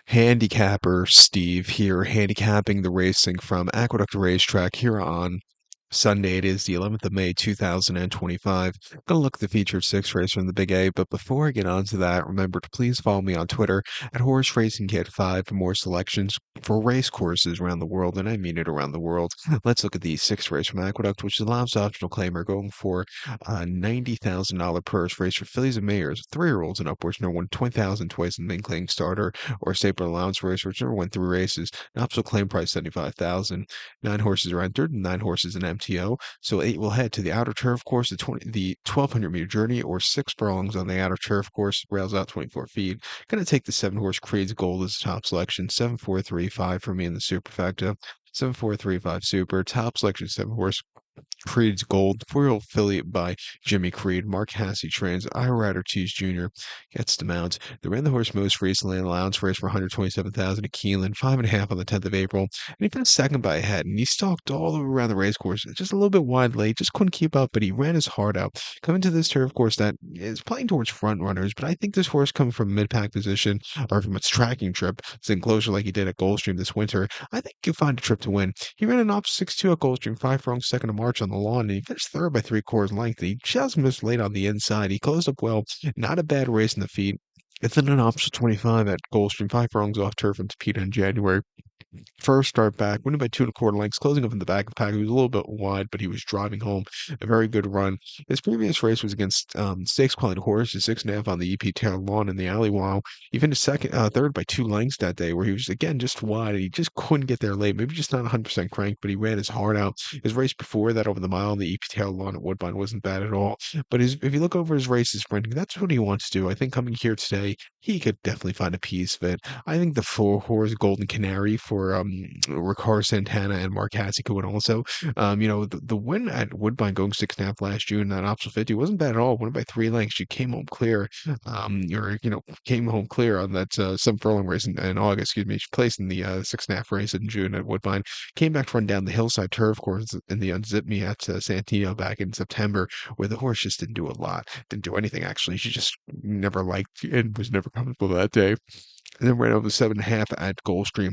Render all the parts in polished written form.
Handicapper Steve here, handicapping the racing from Aqueduct Racetrack here on Sunday. It is the 11th of May, 2025. Gonna look at the featured six race from the Big A, but before I get on to that, remember to please follow me on Twitter at Horse Racing Kit 5 for more selections for race courses around the world, and I mean it around the world. Let's look at the sixth race from Aqueduct, which allows optional claimer going for a $90,000 purse race for fillies and mares, 3-year-olds and upwards, never won 20,000 twice in the main claim starter or staple allowance race, which never won 3 races. An optional claim price 75,000. 9 horses are entered, 9 horses in MTO. So 8 will head to the outer turf course, the 1,200-meter journey, or 6 furlongs on the outer turf course, rails out 24 feet. Going to take the 7-horse Creed's Gold as the top selection, 7-4-3-5 for me in the superfecta. 7-4-3-5 super, top selection 7-horse Creed's Gold, 4-year-old filly by Jimmy Creed. Mark Hassey trains. Ira Ortiz Jr. gets the mount. They ran the horse most recently in allowance race for 127,000 at Keeneland, 5.5 on the 10th of April. And he finished second by a head. And he stalked all around the race course, just a little bit wide late, just couldn't keep up, but he ran his heart out. Coming to this turf course that is playing towards front runners, but I think this horse coming from mid-pack position or from its tracking trip, sitting closer like he did at Goldstream this winter, I think he'll find a trip to win. He ran an op 6-2 at Goldstream, 5 furlongs second of March on the lawn, and he finished third by 3/4 length. He just missed late on the inside. He closed up well. Not a bad race in the feet. And then an option 25 at Goldstream, 5 furlongs off turf from Topeka in January. First start back, winning by 2 1/4 lengths, closing up in the back of the pack. He was a little bit wide, but he was driving home a very good run. His previous race was against stakes quality horses, 6.5 on the EP Taylor Lawn in the Alley Wow. He finished third by 2 lengths that day, where he was again just wide and he just couldn't get there late. Maybe just not 100% cranked, but he ran his heart out. His race before that over the mile on the EP Taylor Lawn at Woodbine wasn't bad at all. But if you look over his races sprinting, that's what he wants to do. I think coming here today, he could definitely find a piece of it. I think the 4-horse Golden Canary for Ricardo Santana and Mark Hassey could win also. The win at Woodbine going 6.5 last June, that optional 50 wasn't bad at all. Won by 3 lengths. She came home clear. Came home clear on that 7 furlong race in August. Excuse me. She placed in the 6.5 race in June at Woodbine. Came back to run down the hillside turf course in the Unzip Me at Santino back in September, where the horse just didn't do a lot. Didn't do anything actually. She just never liked and was never comfortable that day. And then ran over 7.5 at Goldstream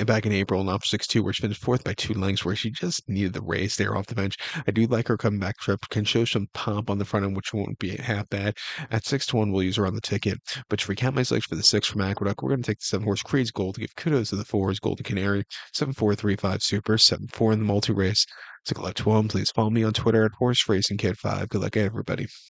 back in April and off 6-2, where she finished fourth by 2 lengths, where she just needed the race there off the bench. I do like her coming back trip, can show some pomp on the front end, which won't be half bad. At 6-1, we'll use her on the ticket. But to recap my selection for the 6 from Aqueduct, we're going to take the 7-horse Creed's Gold to give kudos to the 4's Golden Canary, 7-4-3-5 Super, 7-4 in the multi race. To collect home, please follow me on Twitter at Horse Racing Kid 5. Good luck, everybody.